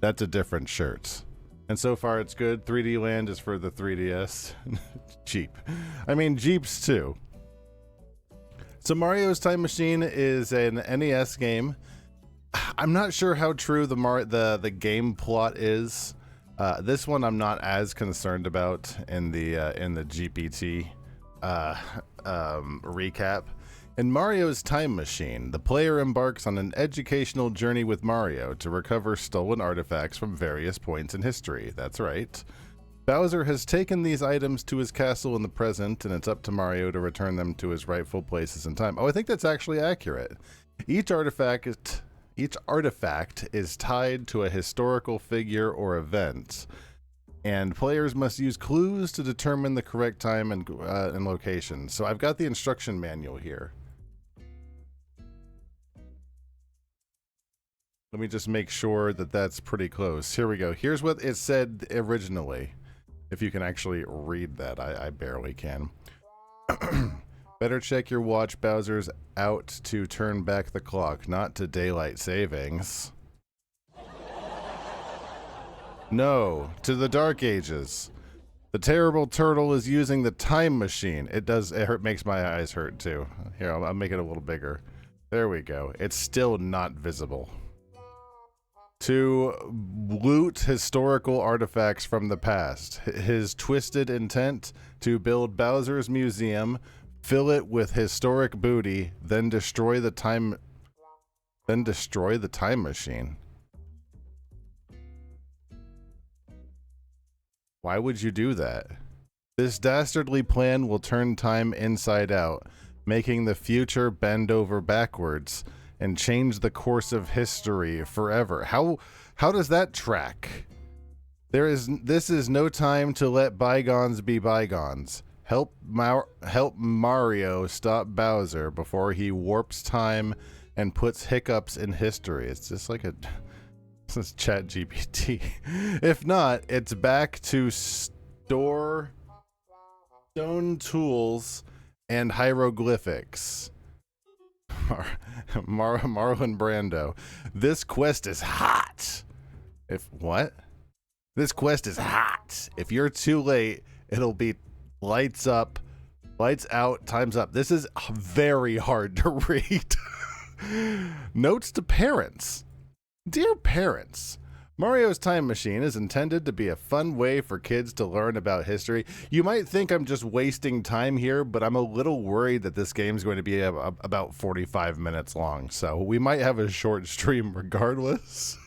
That's a different shirt. And so far it's good. 3D Land is for the 3DS. Cheap. I mean, Jeeps too. So Mario's Time Machine is an NES game. I'm not sure how true the game plot is. This one I'm not as concerned about in the GPT recap. In Mario's Time Machine, the player embarks on an educational journey with Mario to recover stolen artifacts from various points in history. That's right. Bowser has taken these items to his castle in the present, and it's up to Mario to return them to his rightful places in time. Oh, I think that's actually accurate. Each artifact is tied to a historical figure or event, and players must use clues to determine the correct time and location. So I've got the instruction manual here. Let me just make sure that that's pretty close. Here we go. Here's what it said originally. If you can actually read that, I barely can. Better check your watch. Bowser's out to turn back the clock, not to daylight savings. No, to the Dark Ages. The terrible turtle is using the time machine. It makes my eyes hurt too. Here, I'll make it a little bigger. There we go. It's still not visible. To loot historical artifacts from the past. His twisted intent to build Bowser's museum, fill it with historic booty, then destroy the time machine. Why would you do that? This dastardly plan will turn time inside out, making the future bend over backwards and change the course of history forever. How does that track? This is no time to let bygones be bygones. Help Mario stop Bowser before he warps time and puts hiccups in history. It's just like this is Chat GPT. If not, it's back to stone tools and hieroglyphics. Marlon Brando. This quest is hot. This quest is hot. If you're too late, it'll be lights up, lights out, time's up. This is very hard to read. Notes to parents. Dear parents, Mario's Time Machine is intended to be a fun way for kids to learn about history. You might think I'm just wasting time here, but I'm a little worried that this game's going to be about 45 minutes long, so we might have a short stream regardless.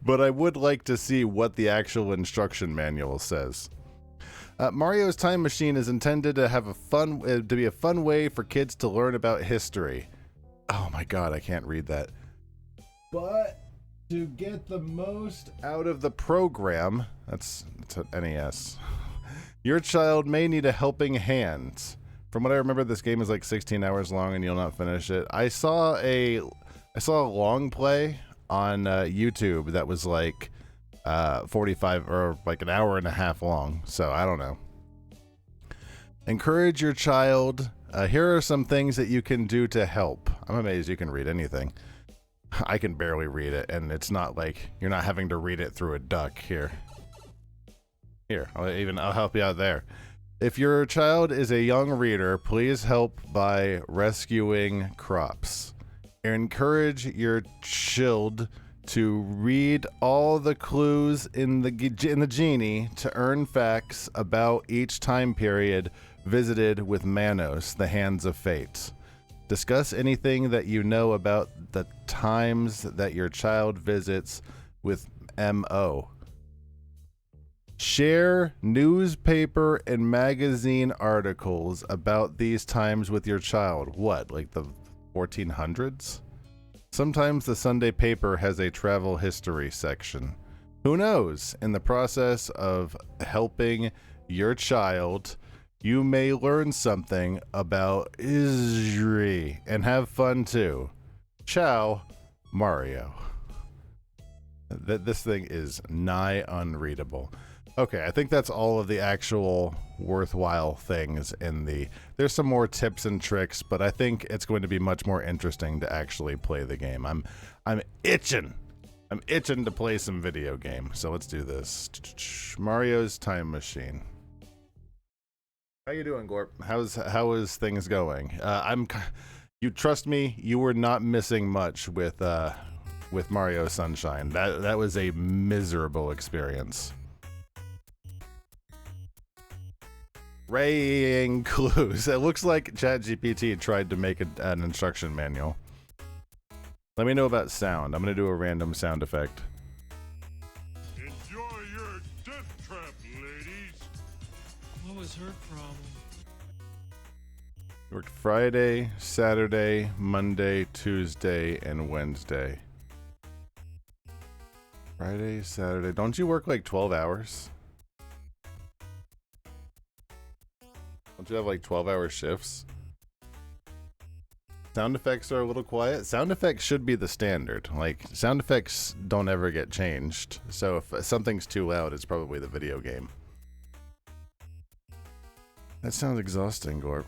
But I would like to see what the actual instruction manual says. Mario's Time Machine is intended to be a fun way for kids to learn about history. Oh my god, I can't read that. But to get the most out of the program, that's an NES. Your child may need a helping hand. From what I remember, this game is like 16 hours long and you'll not finish it. I saw a long play on YouTube that was like 45 or like an hour and a half long. So I don't know. Encourage your child. Here are some things that you can do to help. I'm amazed you can read anything. I can barely read it, and it's not like you're not having to read it through a duck. Here, I'll help you out there. If your child is a young reader, please help by rescuing crops. Encourage your child to read all the clues in the genie to earn facts about each time period visited with Manos, the Hands of Fate. Discuss anything that you know about the times that your child visits with MO. Share newspaper and magazine articles about these times with your child. What, like the 1400s? Sometimes the Sunday paper has a travel history section. Who knows? In the process of helping your child, you may learn something about history and have fun too. Ciao, Mario. This thing is nigh unreadable. Okay, I think that's all of the actual worthwhile things in the... There's some more tips and tricks, but I think it's going to be much more interesting to actually play the game. I'm itching. I'm itching to play some video game, so let's do this. Mario's Time Machine. How you doing, Gorp? How is things going? You trust me, you were not missing much with Mario Sunshine. That was a miserable experience. Raying clues. It looks like ChatGPT tried to make an instruction manual. Let me know about sound. I'm gonna do a random sound effect. Enjoy your death trap, ladies. What was her problem? Worked Friday, Saturday, Monday, Tuesday, and Wednesday. Friday, Saturday. Don't you work like 12 hours? Don't you have like 12-hour shifts? Sound effects are a little quiet. Sound effects should be the standard. Like, sound effects don't ever get changed. So if something's too loud, it's probably the video game. That sounds exhausting, Gorp.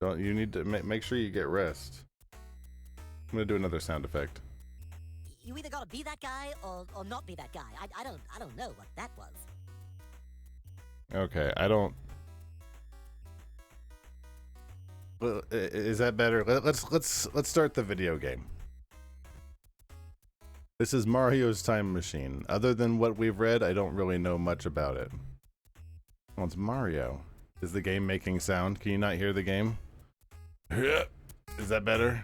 You need to make sure you get rest. I'm gonna do another sound effect. You either gotta be that guy or not be that guy. I don't know what that was. Okay, I don't. Well, is that better? Let's start the video game. This is Mario's Time Machine. Other than what we've read, I don't really know much about it. Well, it's Mario. Is the game making sound? Can you not hear the game? Is that better?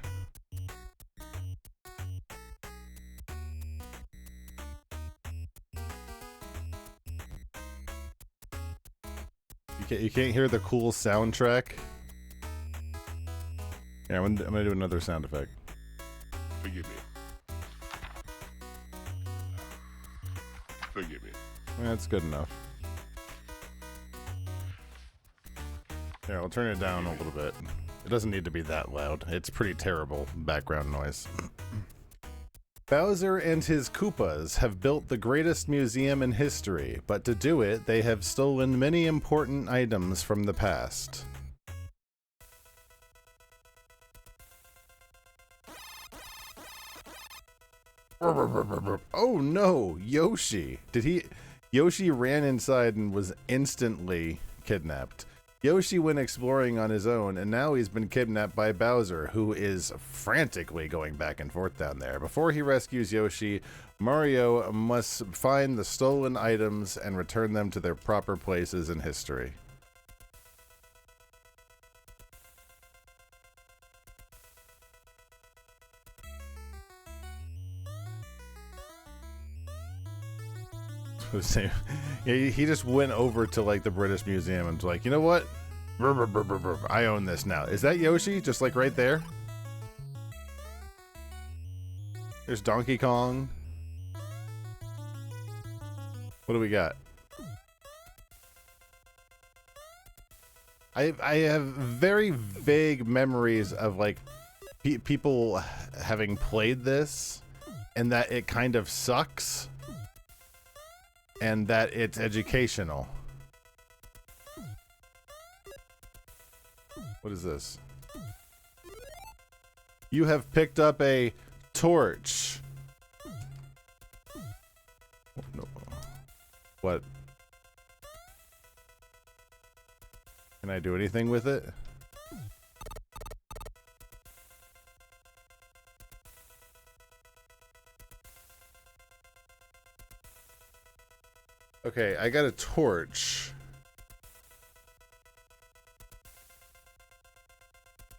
You can't hear the cool soundtrack? Yeah, I'm gonna do another sound effect. Forgive me. Forgive me. That's good enough. Here, I'll turn it down a little bit. It doesn't need to be that loud. It's pretty terrible background noise. Bowser and his Koopas have built the greatest museum in history, but to do it, they have stolen many important items from the past. Oh no, Yoshi. Yoshi ran inside and was instantly kidnapped. Yoshi went exploring on his own, and now he's been kidnapped by Bowser, who is frantically going back and forth down there. Before he rescues Yoshi, Mario must find the stolen items and return them to their proper places in history. He just went over to like the British Museum and was like, you know what? I own this now. Is that Yoshi? Just like right there? There's Donkey Kong. What do we got? I have very vague memories of like people having played this and that it kind of sucks. And that it's educational. What is this? You have picked up a torch. No. What? Can I do anything with it? Okay, I got a torch.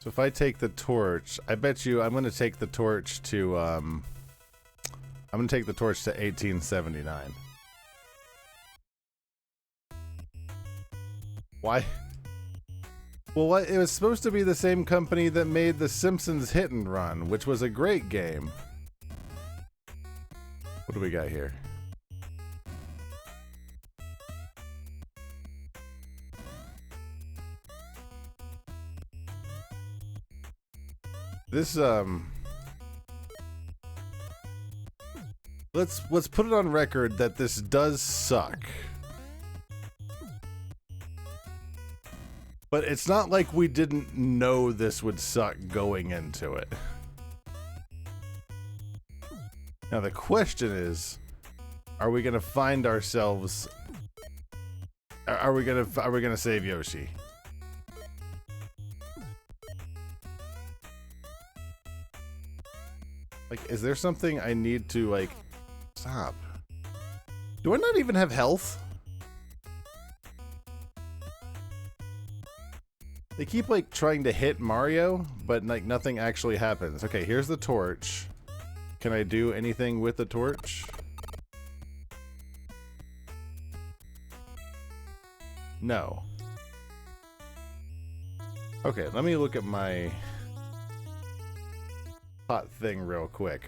So if I take the torch, I bet you I'm going to take the torch to, I'm going to take the torch to 1879. Why? Well, what? It was supposed to be the same company that made The Simpsons Hit and Run, which was a great game. What do we got here? This let's put it on record that this does suck. But it's not like we didn't know this would suck going into it. Now the question is, are we gonna find ourselves? Are we gonna save Yoshi? Like, is there something I need to like? Stop. Do I not even have health? They keep like trying to hit Mario, but like nothing actually happens. Okay, here's the torch. Can I do anything with the torch? No. Okay, let me look at my hot thing real quick.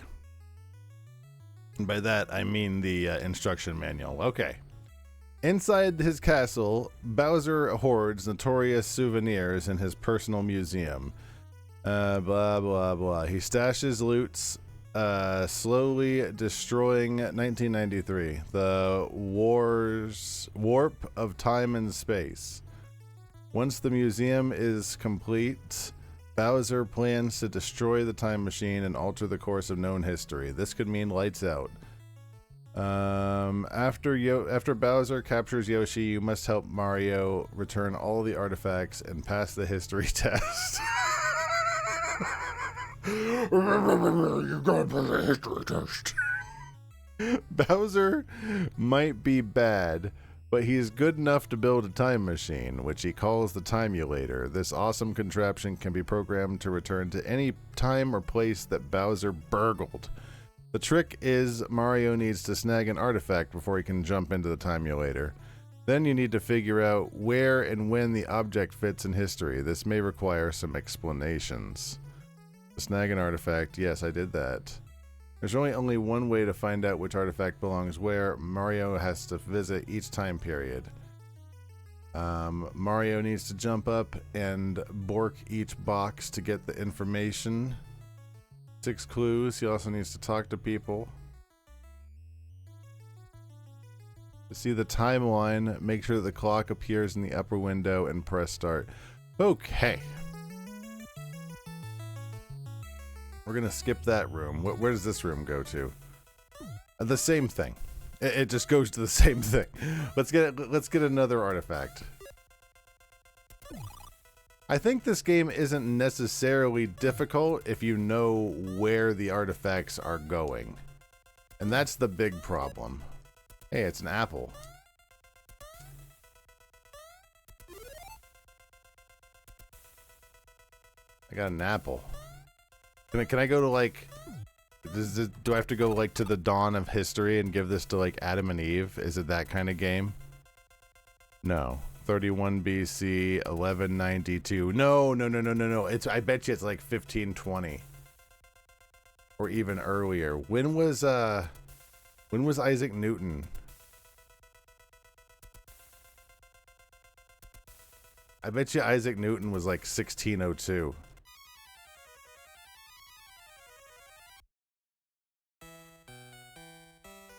And by that, I mean the instruction manual. Okay. Inside his castle, Bowser hoards notorious souvenirs in his personal museum. Blah, blah, blah. He stashes loots, slowly destroying 1993. The warp of time and space. Once the museum is complete, Bowser plans to destroy the time machine and alter the course of known history. This could mean lights out. After Bowser captures Yoshi, you must help Mario return all the artifacts and pass the history test. You gotta pass the history test. Bowser might be bad, but he is good enough to build a time machine, which he calls the Timulator. This awesome contraption can be programmed to return to any time or place that Bowser burgled. The trick is Mario needs to snag an artifact before he can jump into the Timulator. Then you need to figure out where and when the object fits in history. This may require some explanations. Snag an artifact. Yes, I did that. There's only one way to find out which artifact belongs where. Mario has to visit each time period. Mario needs to jump up and bork each box to get the information. 6 clues. He also needs to talk to people. To see the timeline, make sure that the clock appears in the upper window and press start. Okay. We're gonna skip that room. Where does this room go to? The same thing. It just goes to the same thing. Let's get another artifact. I think this game isn't necessarily difficult if you know where the artifacts are going. And that's the big problem. Hey, it's an apple. I got an apple. Can I go to like... do I have to go like to the dawn of history and give this to like Adam and Eve? Is it that kind of game? No. 31 BC, 1192. No. I bet you it's like 1520. Or even earlier. When was Isaac Newton? I bet you Isaac Newton was like 1602.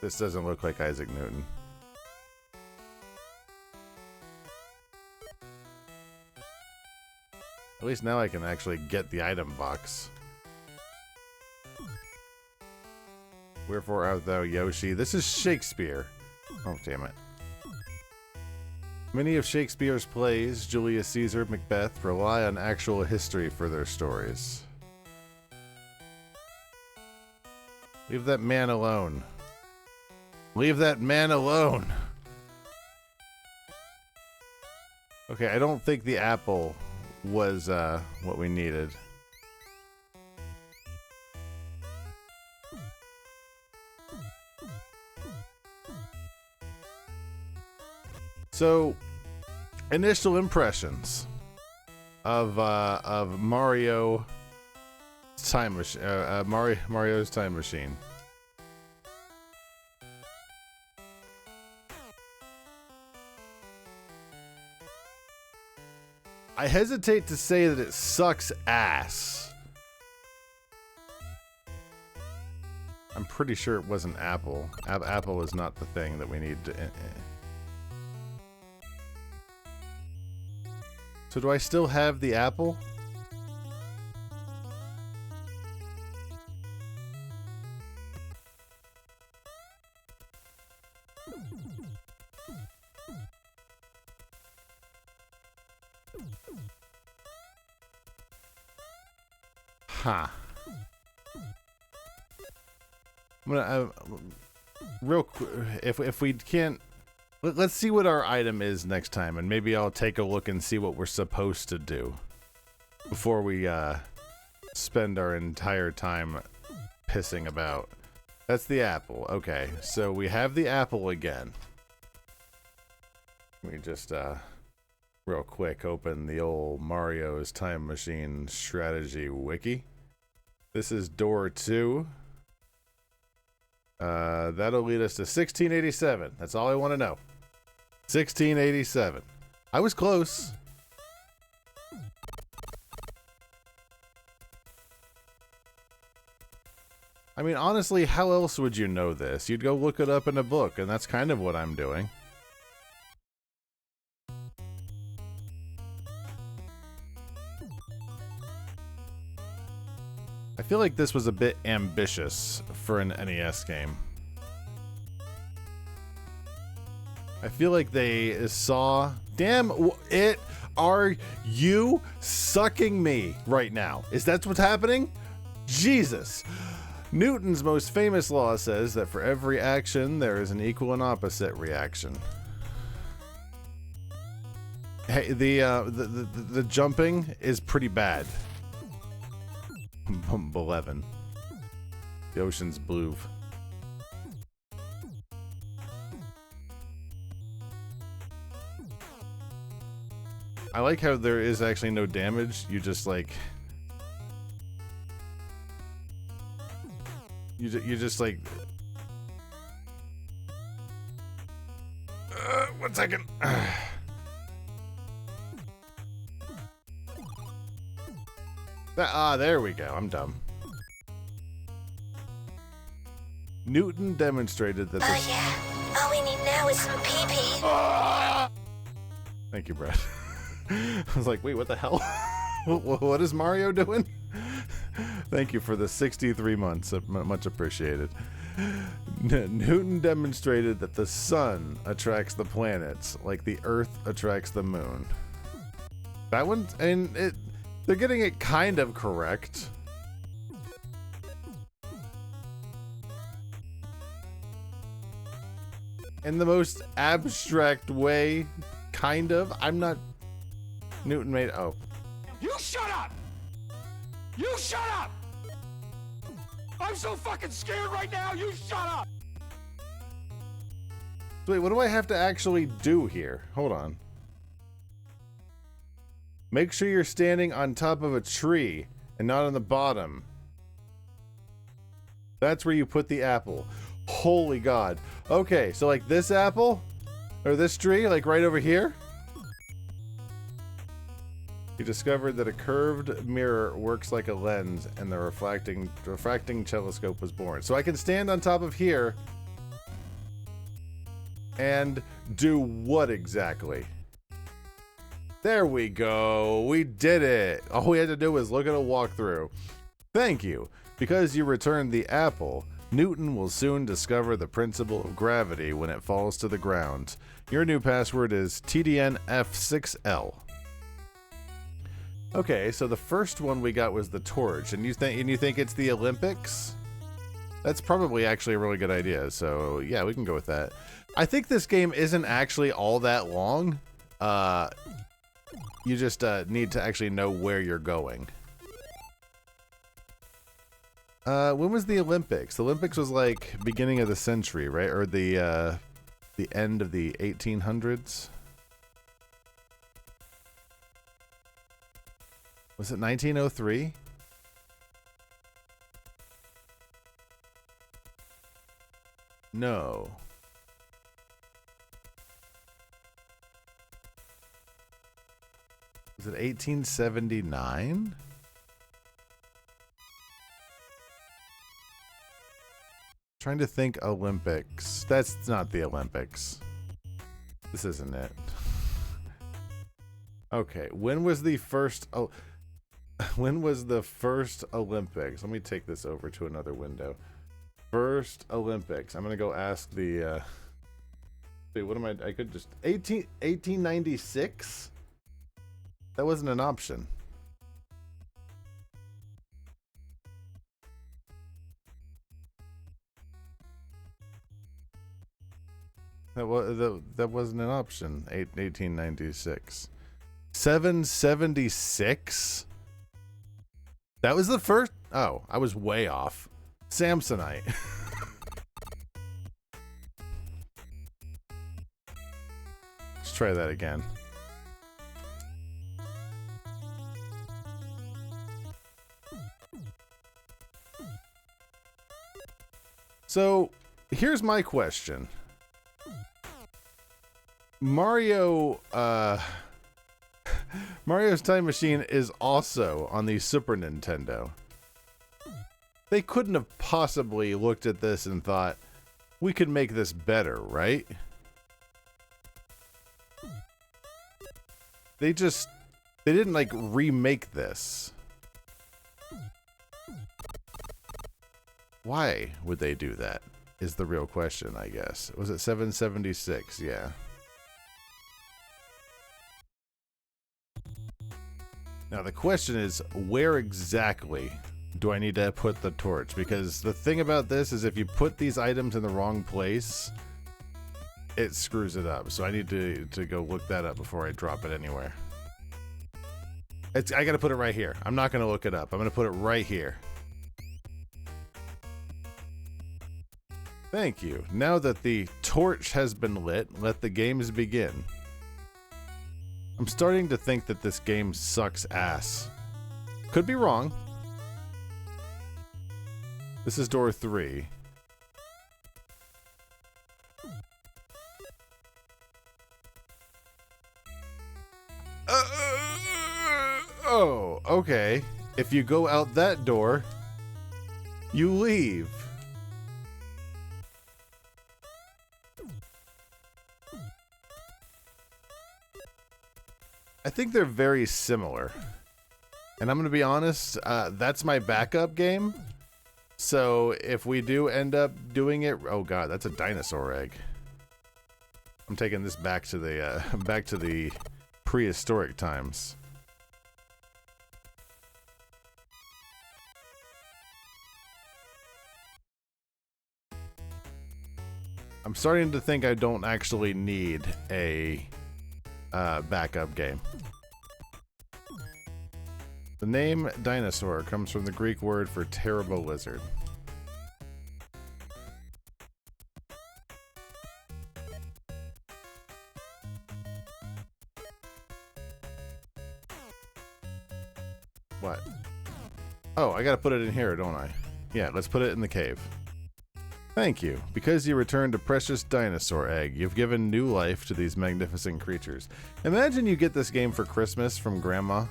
This doesn't look like Isaac Newton. At least now I can actually get the item box. Wherefore art thou, Yoshi? This is Shakespeare. Oh, damn it. Many of Shakespeare's plays, Julius Caesar, Macbeth, rely on actual history for their stories. Leave that man alone. Leave that man alone. Okay, I don't think the apple was what we needed. So, initial impressions of Mario time machine. Mario's time machine. I hesitate to say that it sucks ass. I'm pretty sure it wasn't Apple. Apple is not the thing that we need to... So do I still have the apple? Huh. I'm gonna real quick. If we can't, let's see what our item is next time, and maybe I'll take a look and see what we're supposed to do before we spend our entire time pissing about. That's the apple. Okay, so we have the apple again. We just real quick open the old Mario's Time Machine strategy wiki. This is door 2. That'll lead us to 1687. That's all I want to know. 1687. I was close. I mean, honestly, how else would you know this? You'd go look it up in a book, and that's kind of what I'm doing. I feel like this was a bit ambitious for an NES game. I feel like they saw... Damn it! Are you sucking me right now? Is that what's happening? Jesus! Newton's most famous law says that for every action, there is an equal and opposite reaction. Hey, the jumping is pretty bad. 11. The ocean's blue. I like how there is actually no damage. You just like... You just like... 1 second. There we go. I'm dumb. Newton demonstrated that Oh yeah. All we need now is some pee-pee. Thank you, Brad. I was like, wait, what the hell? What is Mario doing? Thank you for the 63 months. Much appreciated. Newton demonstrated that the sun attracts the planets like the Earth attracts the moon. That one, and they're getting it kind of correct. In the most abstract way, kind of. I'm not... Newton made... Oh. You shut up! You shut up! I'm so fucking scared right now, you shut up! Wait, what do I have to actually do here? Hold on. Make sure you're standing on top of a tree and not on the bottom. That's where you put the apple. Holy God. Okay, so like this apple? Or this tree, like right over here? He discovered that a curved mirror works like a lens, and the refracting telescope was born. So I can stand on top of here and do what exactly? There we go. We did it. All we had to do was look at a walkthrough. Thank you. Because you returned the apple, Newton will soon discover the principle of gravity when it falls to the ground. Your new password is TDNF6L. Okay, so the first one we got was the torch, and you think it's the Olympics? That's probably actually a really good idea. So yeah, we can go with that. I think this game isn't actually all that long. You just need to actually know where you're going. When was the Olympics? The Olympics was like beginning of the century, right? Or the end of the 1800s? Was it 1903? No. Was it 1879? Trying to think Olympics. That's not the Olympics. This isn't it. Okay, when was the first... Oh, when was the first Olympics? Let me take this over to another window. First Olympics. I'm gonna go ask the Wait, what am I could just 1896? That wasn't an option. That wasn't an option. 1896. 776? That was the first. Oh, I was way off. Samsonite. Let's try that again. So, here's my question. Mario's Time Machine is also on the Super Nintendo. They couldn't have possibly looked at this and thought, we could make this better, right? They didn't like remake this. Why would they do that? Is the real question, I guess. Was it 776? Yeah. Now the question is, where exactly do I need to put the torch? Because the thing about this is if you put these items in the wrong place, it screws it up. So I need to go look that up before I drop it anywhere. I gotta put it right here. I'm not gonna look it up. I'm gonna put it right here. Thank you. Now that the torch has been lit, let the games begin. I'm starting to think that this game sucks ass. Could be wrong. This is door 3. Oh, okay. If you go out that door, you leave. I think they're very similar. And I'm going to be honest, that's my backup game. So if we do end up doing it, oh god, that's a dinosaur egg. I'm taking this back to the prehistoric times. I'm starting to think I don't actually need a backup game. The name dinosaur comes from the Greek word for terrible lizard. What? Oh, I gotta put it in here, don't I? Yeah, let's put it in the cave. Thank you. Because you returned a precious dinosaur egg, you've given new life to these magnificent creatures. Imagine you get this game for Christmas from Grandma.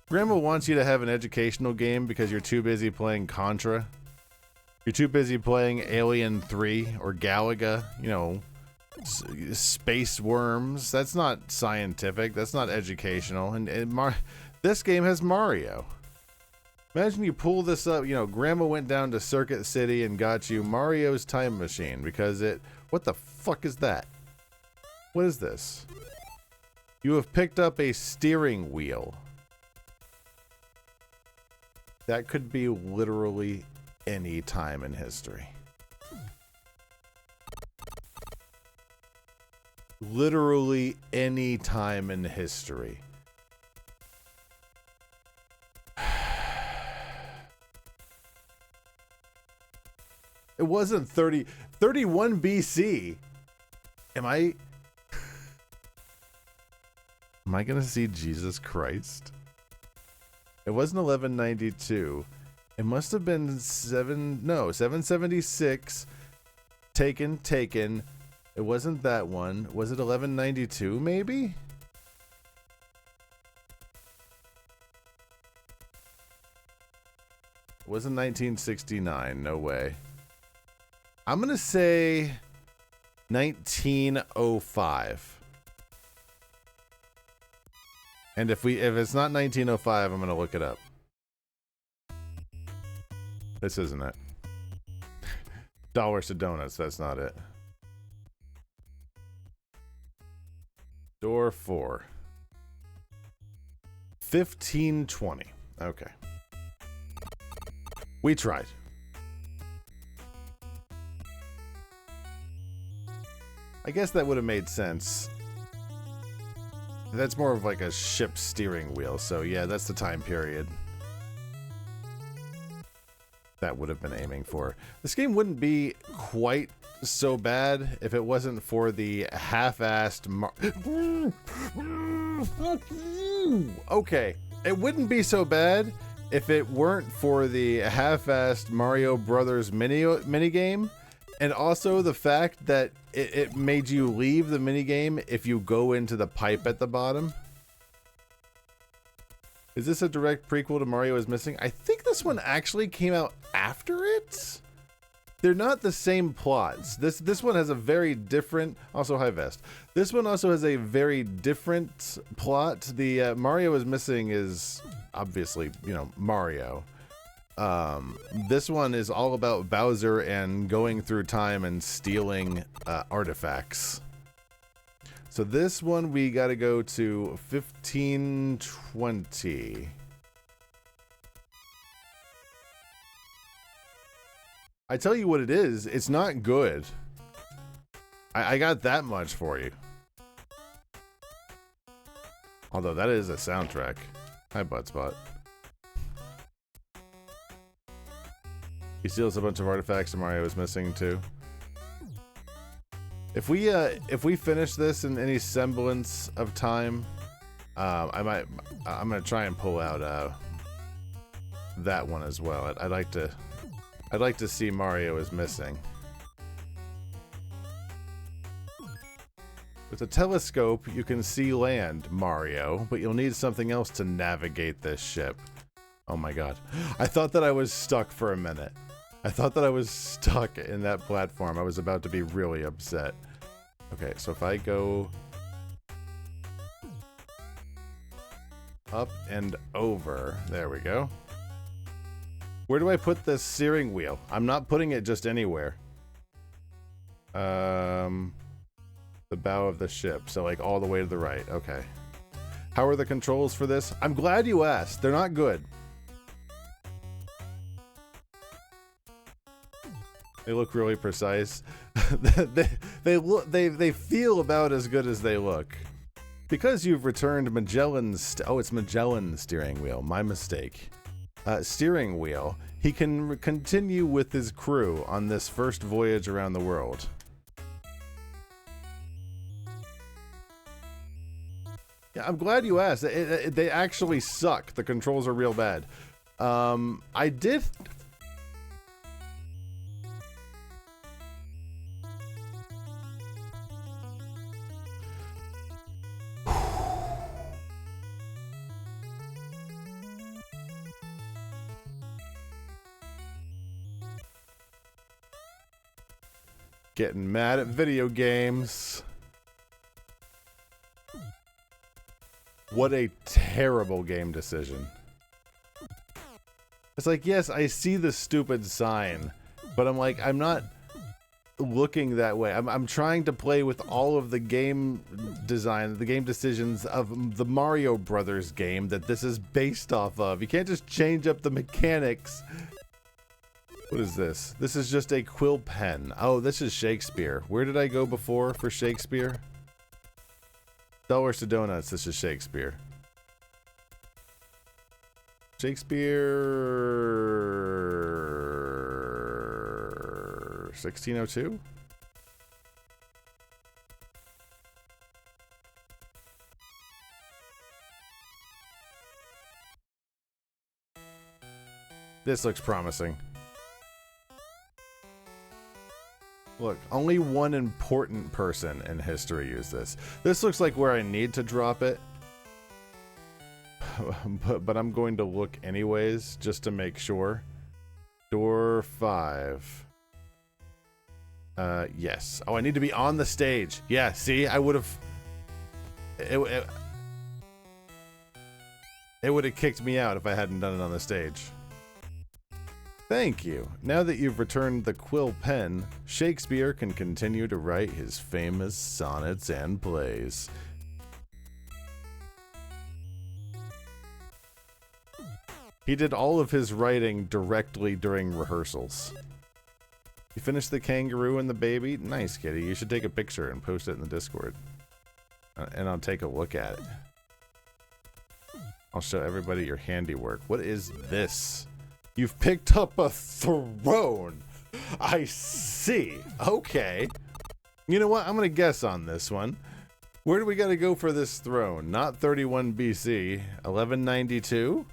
Grandma wants you to have an educational game because you're too busy playing Contra. You're too busy playing Alien 3 or Galaga, you know, space worms. That's not scientific. That's not educational. And this game has Mario. Imagine you pull this up, you know, Grandma went down to Circuit City and got you Mario's Time Machine because what the fuck is that? What is this? You have picked up a steering wheel. That could be literally any time in history. Literally any time in history. It wasn't 31 BC. Am I gonna see Jesus Christ? It wasn't 1192. It must have been 776. Taken. It wasn't that one. Was it 1192 maybe? It wasn't 1969, no way. I'm gonna say 1905. And if it's not 1905, I'm gonna look it up. This isn't it. Dollars to donuts, that's not it. Door 4. 1520. Okay. We tried. I guess that would have made sense. That's more of like a ship steering wheel, so yeah, that's the time period that would have been aiming for. This game wouldn't be quite so bad if it wasn't for the half-assed Okay, it wouldn't be so bad if it weren't for the half-assed Mario Brothers minigame, and also the fact that it made you leave the minigame if you go into the pipe at the bottom. Is this a direct prequel to Mario is Missing? I think this one actually came out after it. They're not the same plots. This one has a very different, also high vest. This one also has a very different plot. The Mario is Missing is obviously, you know, Mario. This one is all about Bowser and going through time and stealing artifacts. So this one we gotta go to 1520. I tell you what it is, it's not good. I got that much for you. Although that is a soundtrack. Hi, Buttspot. He steals a bunch of artifacts and Mario is missing too. If we finish this in any semblance of time, I'm gonna try and pull out that one as well. I'd like to see Mario is Missing. With a telescope, you can see land, Mario, but you'll need something else to navigate this ship. Oh my god. I thought that I was stuck for a minute. I thought that I was stuck in that platform. I was about to be really upset. Okay, so if I go up and over, there we go. Where do I put this steering wheel? I'm not putting it just anywhere. The bow of the ship, so like all the way to the right. Okay. How are the controls for this? I'm glad you asked. They're not good. They look really precise. they feel about as good as they look. Because you've returned Magellan's... Oh, it's Magellan's steering wheel. My mistake. Steering wheel. He can continue with his crew on this first voyage around the world. Yeah, I'm glad you asked. They actually suck. The controls are real bad. I did... Getting mad at video games. What a terrible game decision. It's like, yes, I see the stupid sign, but I'm like, I'm not looking that way. I'm trying to play with all of the game design, the game decisions of the Mario Brothers game that this is based off of. You can't just change up the mechanics. What is this? This is just a quill pen. Oh, this is Shakespeare. Where did I go before for Shakespeare? Dollars to donuts. This is Shakespeare. Shakespeare 1602? This looks promising. Look, only one important person in history used this. This looks like where I need to drop it. But I'm going to look anyways, just to make sure. Door 5. Yes. Oh, I need to be on the stage. Yeah, see? I would have... It would have kicked me out if I hadn't done it on the stage. Thank you. Now that you've returned the quill pen, Shakespeare can continue to write his famous sonnets and plays. He did all of his writing directly during rehearsals. You finished the kangaroo and the baby? Nice, kitty. You should take a picture and post it in the Discord. And I'll take a look at it. I'll show everybody your handiwork. What is this? You've picked up a throne. I see. Okay. You know what? I'm going to guess on this one. Where do we got to go for this throne? Not 31 BC. 1192?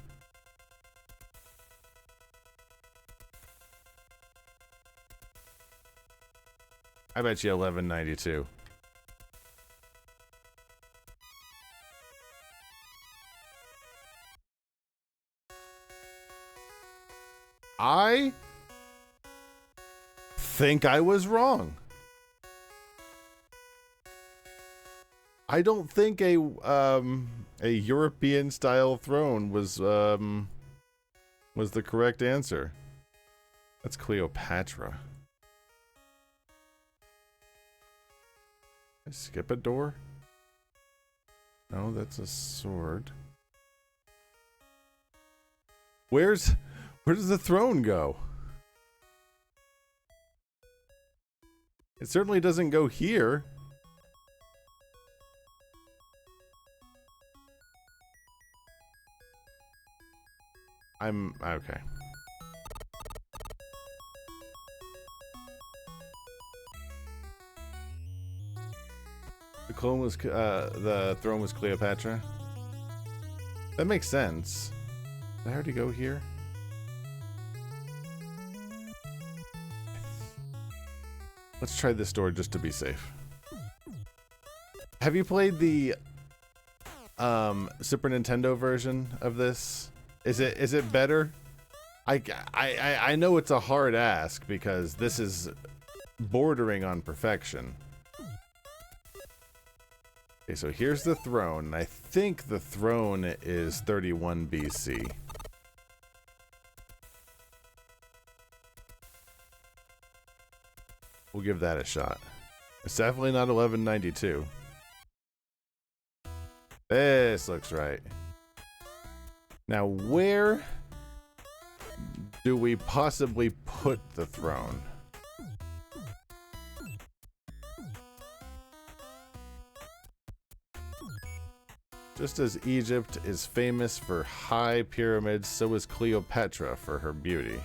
I bet you 1192. I think I was wrong. I don't think a European style throne was the correct answer. That's Cleopatra. Did I skip a door? No, that's a sword. Where does the throne go? It certainly doesn't go here. I'm okay. The throne was Cleopatra. That makes sense. Did I already go here? Let's try this door just to be safe. Have you played the Super Nintendo version of this? Is it better? I know it's a hard ask because this is bordering on perfection. Okay, so here's the throne. I think the throne is 31 BC. We'll give that a shot. It's definitely not 1192. This looks right. Now, where do we possibly put the throne? Just as Egypt is famous for high pyramids, so is Cleopatra for her beauty.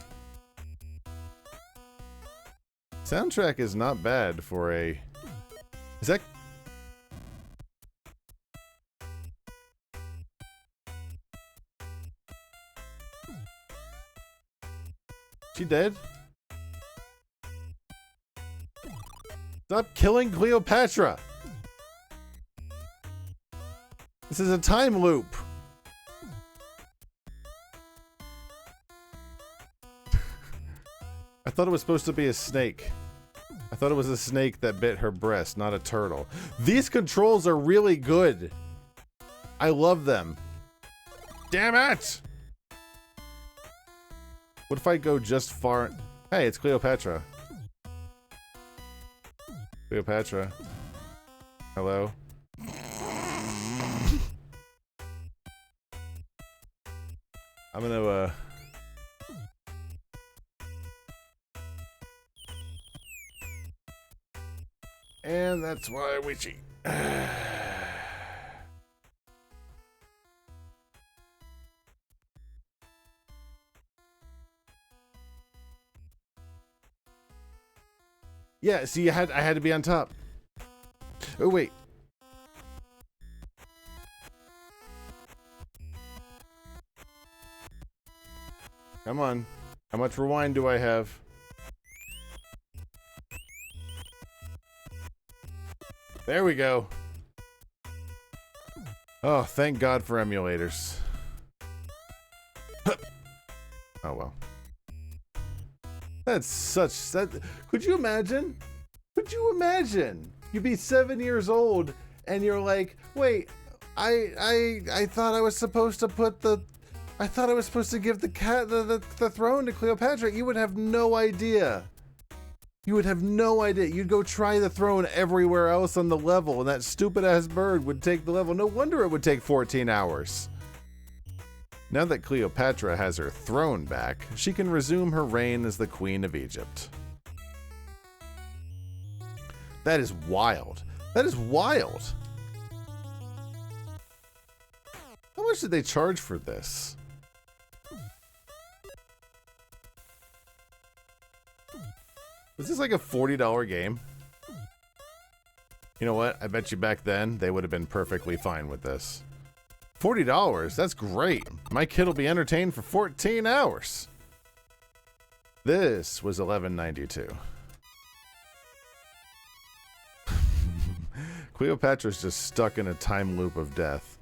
Soundtrack is not bad for a... Is that... She dead? Stop killing Cleopatra! This is a time loop. I thought it was supposed to be a snake. I thought it was a snake that bit her breast, not a turtle. These controls are really good. I love them. Damn it! What if I go just far? Hey, it's Cleopatra. Cleopatra. Hello? I'm gonna, and that's why we cheat. Yeah, see, I had to be on top. Oh, wait. Come on. How much rewind do I have? There we go. Oh, thank God for emulators. Oh, well. That's such... Could you imagine? Could you imagine? You'd be 7 years old and you're like, wait, I thought I was supposed to put the I thought I was supposed to give the throne to Cleopatra. You would have no idea. You would have no idea. You'd go try the throne everywhere else on the level, and that stupid-ass bird would take the level. No wonder it would take 14 hours. Now that Cleopatra has her throne back, she can resume her reign as the Queen of Egypt. That is wild. That is wild. How much did they charge for this? Was this like a $40 game? You know what? I bet you back then they would have been perfectly fine with this. $40, that's great. My kid will be entertained for 14 hours. This was $11.92. Cleopatra's just stuck in a time loop of death.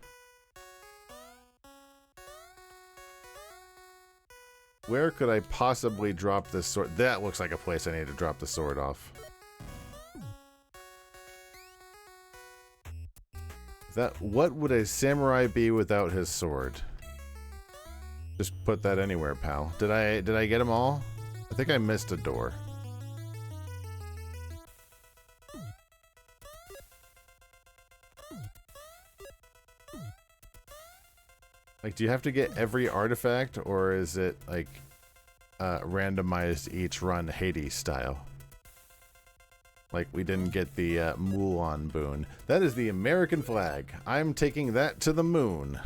Where could I possibly drop this sword? That looks like a place I need to drop the sword off. What would a samurai be without his sword? Just put that anywhere, pal. Did I get them all? I think I missed a door. Like, do you have to get every artifact, or is it like randomized each run Hades style? Like, we didn't get the Mulan boon. That is the American flag. I'm taking that to the moon.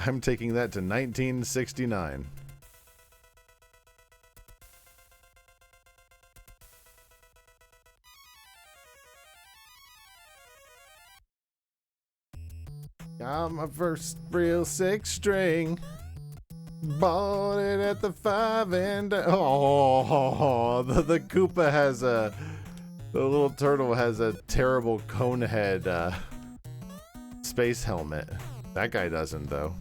I'm taking that to 1969. Got my first real 6-string. Bought it at the 5 and oh, the Koopa has the little turtle has a terrible cone head space helmet. That guy doesn't though.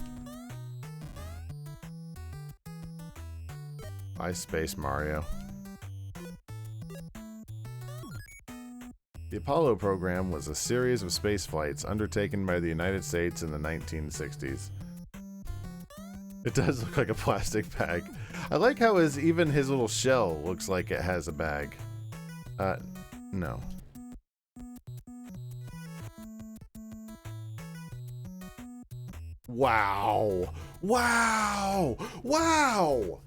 Bye, Space Mario. The Apollo program was a series of space flights undertaken by the United States in the 1960s. It does look like a plastic bag. I like how even his little shell looks like it has a bag. No. Wow. Wow. Wow.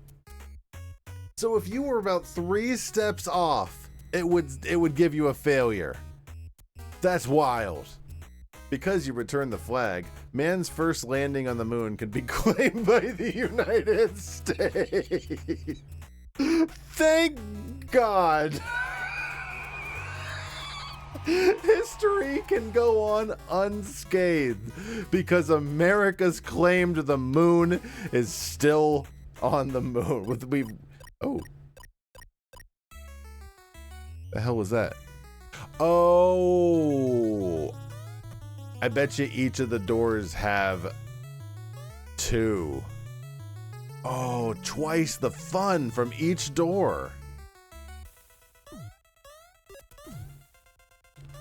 So if you were about 3 steps off, it would give you a failure. That's wild. Because you returned the flag, man's first landing on the moon can be claimed by the United States. Thank God. History can go on unscathed because America's claim to the moon is still on the moon. Oh. The hell was that? Oh. I bet you each of the doors have 2. Oh, twice the fun from each door.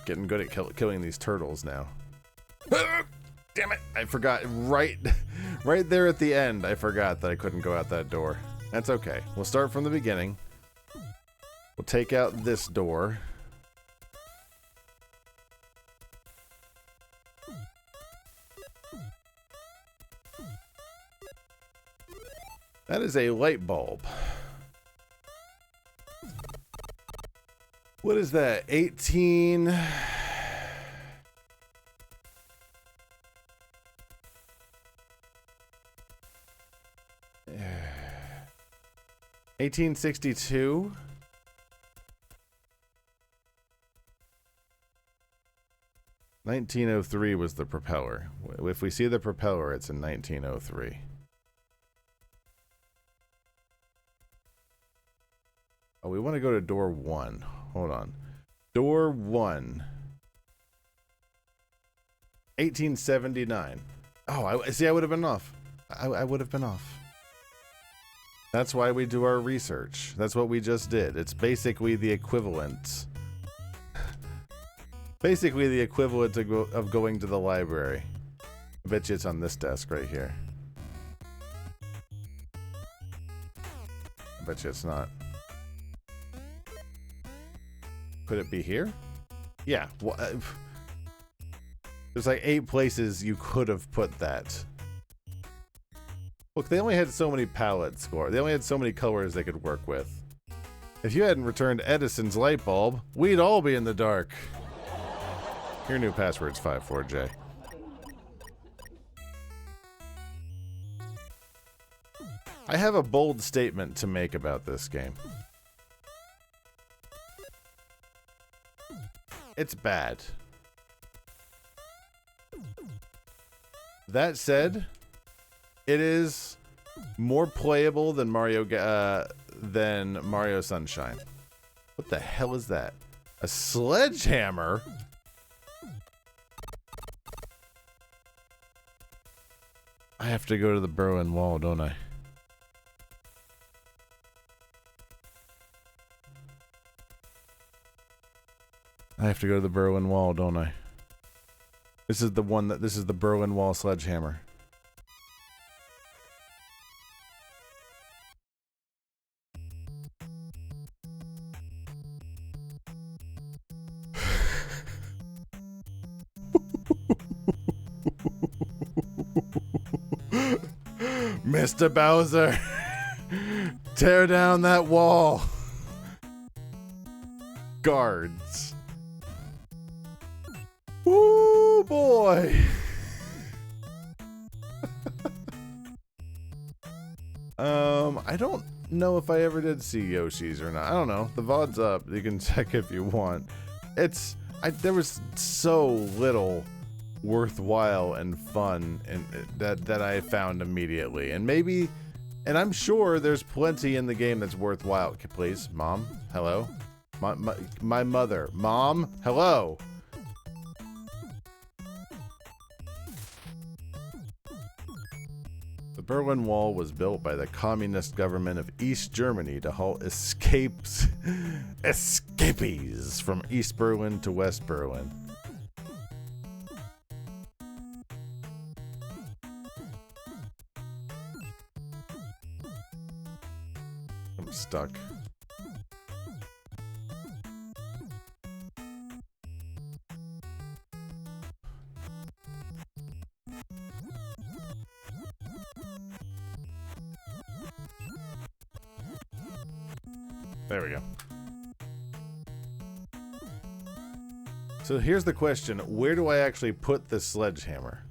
Getting good at killing these turtles now. Damn it! I forgot right there at the end. I forgot that I couldn't go out that door. That's okay. We'll start from the beginning. We'll take out this door. That is a light bulb. What is that? 18... 1862? $1903 was the propeller. If we see the propeller, it's in 1903. Oh, we want to go to door 1. Hold on. Door 1. 1879. Oh, I would have been off. I would have been off. That's why we do our research. That's what we just did. It's basically the equivalent. Basically the equivalent of going to the library. I bet you it's on this desk right here. I bet you it's not. Could it be here? Yeah. Well, there's like 8 places you could have put that. Look, they only had so many palette score. They only had so many colors they could work with. If you hadn't returned Edison's light bulb, we'd all be in the dark. Your new password's 54J. I have a bold statement to make about this game. It's bad. That said, it is more playable than Mario Sunshine. What the hell is that? A sledgehammer? I have to go to the Berlin Wall, don't I? I have to go to the Berlin Wall, don't I? This is the one that, this is the Berlin Wall sledgehammer. Mr. Bowser, tear down that wall. Guards. Ooh, boy. I don't know if I ever did see Yoshi's or not. I don't know. The VOD's up. You can check if you want. There was so little worthwhile and fun and that I found immediately. And maybe, and I'm sure there's plenty in the game that's worthwhile. Please, Mom, hello? My mother. Mom, hello? The Berlin Wall was built by the communist government of East Germany to halt escapees from East Berlin to West Berlin. I'm stuck. There we go. So here's the question. Where do I actually put this sledgehammer?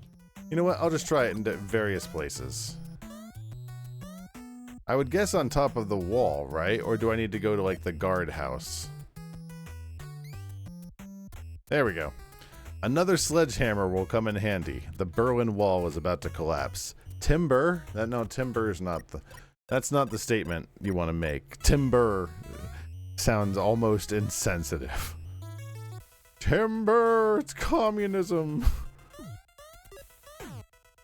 You know what? I'll just try it in various places. I would guess on top of the wall, right? Or do I need to go to like the guardhouse? There we go. Another sledgehammer will come in handy. The Berlin Wall is about to collapse. Timber? No, timber is not the... That's not the statement you want to make. Timber sounds almost insensitive. Timber! It's communism!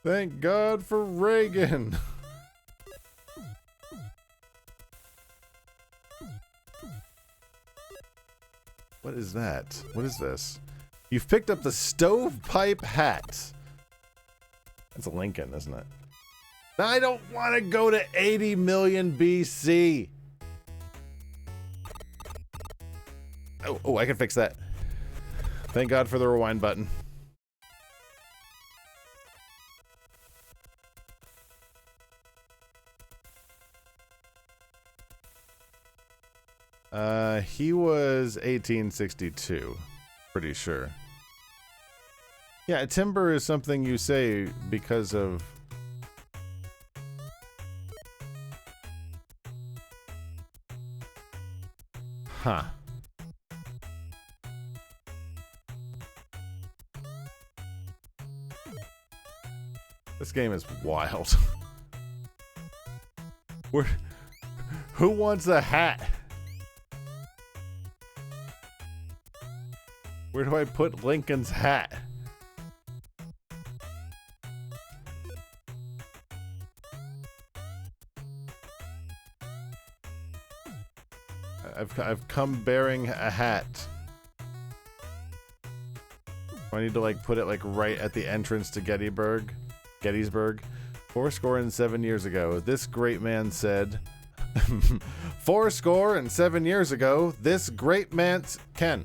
Thank God for Reagan! What is that? What is this? You've picked up the stovepipe hat. That's a Lincoln, isn't it? I don't want to go to 80 million BC. Oh, I can fix that. Thank God for the rewind button. He was 1862. Pretty sure. Yeah, timber is something you say because of... Huh. This game is wild. Who wants a hat? Where do I put Lincoln's hat? I've come bearing a hat. Do I need to like put it like right at the entrance to Gettysburg? Gettysburg. 7 years ago, this great man said. 7 years ago, this great man's Ken.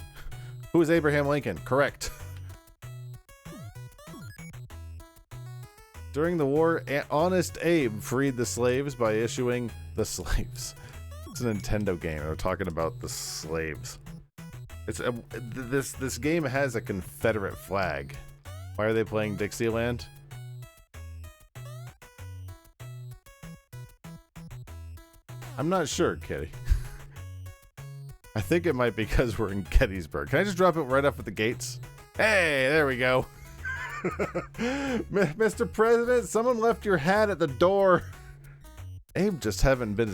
Who is Abraham Lincoln? Correct. During the war, Honest Abe freed the slaves by issuing the slaves. It's a Nintendo game. We're talking about the slaves. It's this game has a Confederate flag. Why are they playing Dixieland? I'm not sure, Kitty. I think it might be because we're in Gettysburg. Can I just drop it right off at the gates? Hey, there we go. Mr. President, someone left your hat at the door. Abe just hasn't been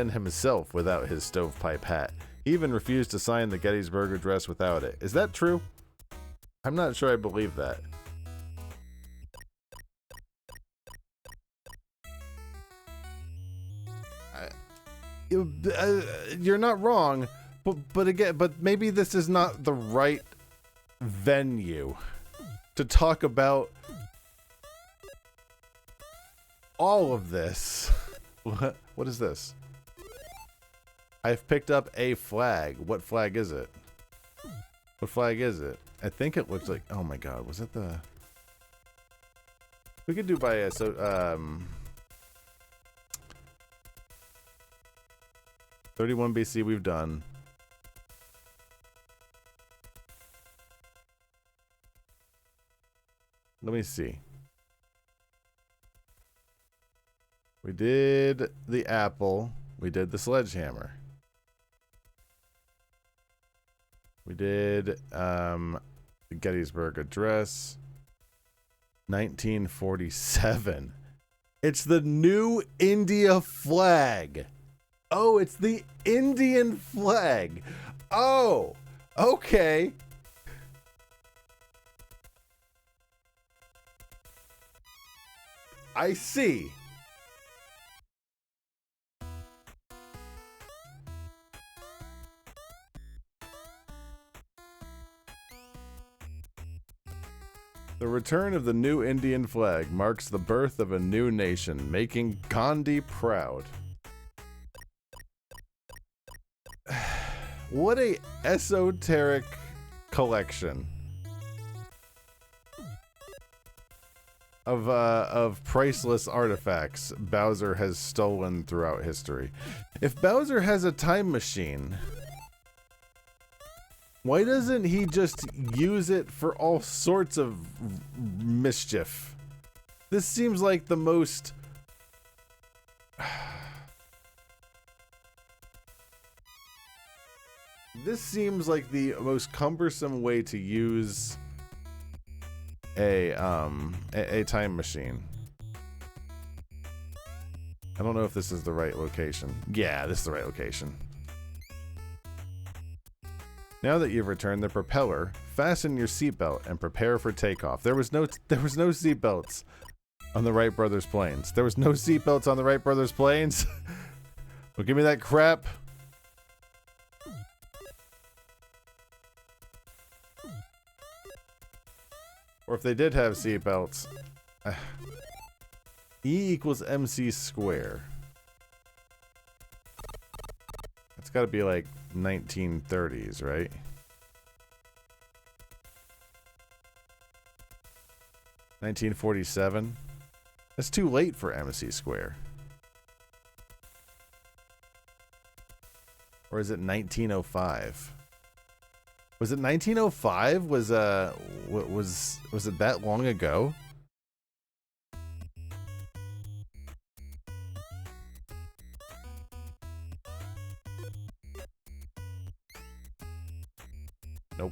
himself without his stovepipe hat. He even refused to sign the Gettysburg Address without it. Is that true? I'm not sure I believe that. You're not wrong, but maybe this is not the right venue to talk about all of this. What is this? I've picked up a flag. What flag is it? What flag is it? I think it looks like, oh my god, was it the... We could do by a, 31 BC we've done. Let me see. We did the apple. We did the sledgehammer. We did the Gettysburg Address. 1947. It's the new India flag. Oh, it's the Indian flag. Oh, okay. I see. The return of the new Indian flag marks the birth of a new nation, making Gandhi proud. What a esoteric collection of priceless artifacts Bowser has stolen throughout history. If Bowser has a time machine, why doesn't he just use it for all sorts of mischief? This seems like the most... This seems like the most cumbersome way to use a time machine. I don't know if this is the right location. Yeah, this is the right location. Now that you've returned the propeller, fasten your seatbelt and prepare for takeoff. There was no seatbelts on the Wright Brothers planes. There was no seatbelts on the Wright Brothers planes. Well, give me that crap. Or if they did have seatbelts, E equals MC square. It's got to be like 1930s, right? $1947. That's too late for MC square. Or is it 1905? Was it 1905? Was it that long ago? Nope.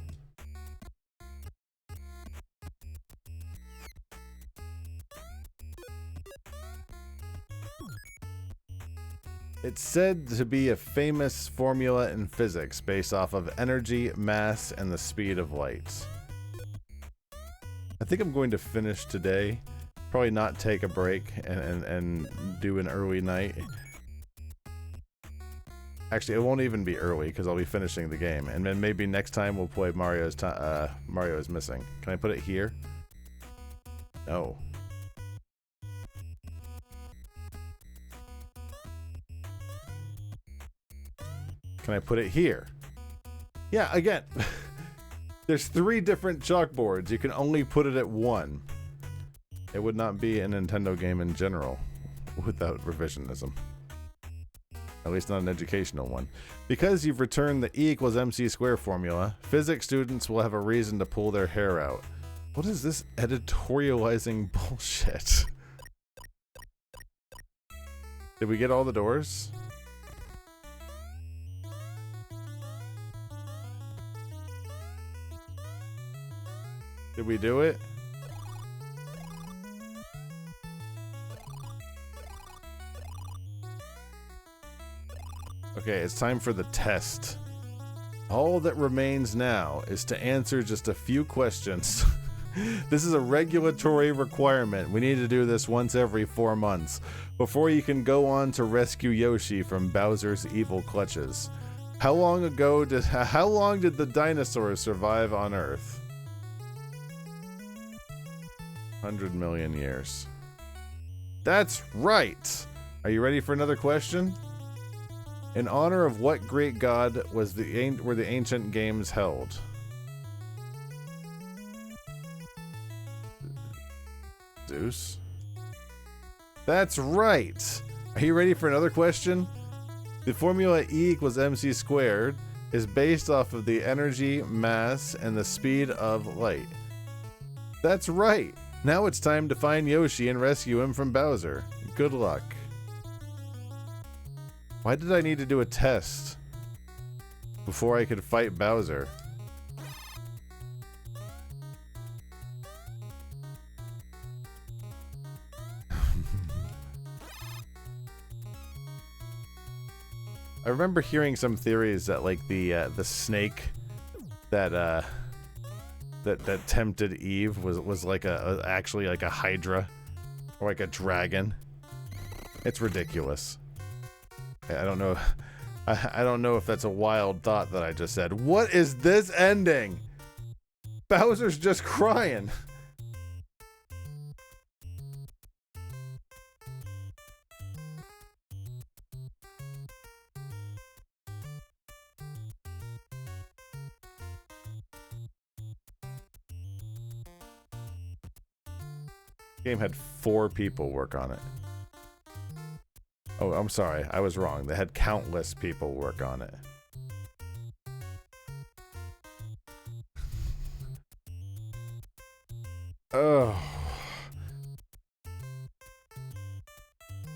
It's said to be a famous formula in physics based off of energy, mass, and the speed of light. I think I'm going to finish today. Probably not take a break and do an early night. Actually, it won't even be early because I'll be finishing the game. And then maybe next time we'll play Mario is Missing. Can I put it here? No. Can I put it here? Yeah, again, there's 3 different chalkboards. You can only put it at one. It would not be a Nintendo game in general without revisionism. At least not an educational one. Because you've returned the E equals MC square formula, physics students will have a reason to pull their hair out. What is this editorializing bullshit? Did we get all the doors? Did we do it? Okay, it's time for the test. All that remains now is to answer just a few questions. This is a regulatory requirement. We need to do this once every 4 months before you can go on to rescue Yoshi from Bowser's evil clutches. How long did the dinosaurs survive on Earth? 100 million years. That's right. Are you ready for another question? In honor of what great god were the ancient games held? Zeus? That's right! Are you ready for another question? The formula E equals MC squared is based off of the energy, mass, and the speed of light. That's right! Now it's time to find Yoshi and rescue him from Bowser. Good luck. Why did I need to do a test before I could fight Bowser? I remember hearing some theories that like the snake that tempted Eve was like actually like a hydra or like a dragon. It's ridiculous. I don't know. I don't know if that's a wild thought that I just said. What is this ending? Bowser's just crying. Game had 4 people work on it. Oh, I'm sorry. I was wrong. They had countless people work on it. Oh.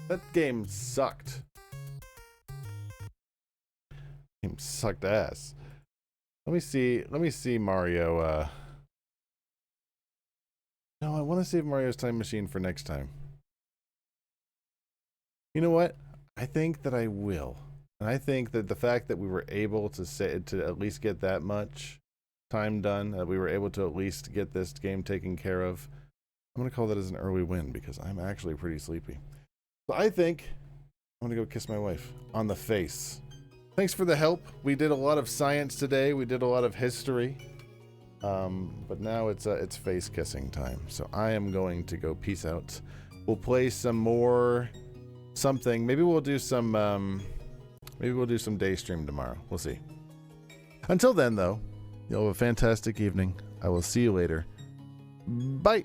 That game sucked. Game sucked ass. Let me see Mario, No, I want to save Mario's Time Machine for next time. You know what? I think that I will. And I think that the fact that we were able to at least get that much time done, that we were able to at least get this game taken care of, I'm going to call that as an early win because I'm actually pretty sleepy. So I think I'm going to go kiss my wife on the face. Thanks for the help. We did a lot of science today. We did a lot of history. But now it's face kissing time. So I am going to go peace out. We'll play some more something. Maybe we'll do some day stream tomorrow. We'll see. Until then though, you'll have a fantastic evening. I will see you later. Bye.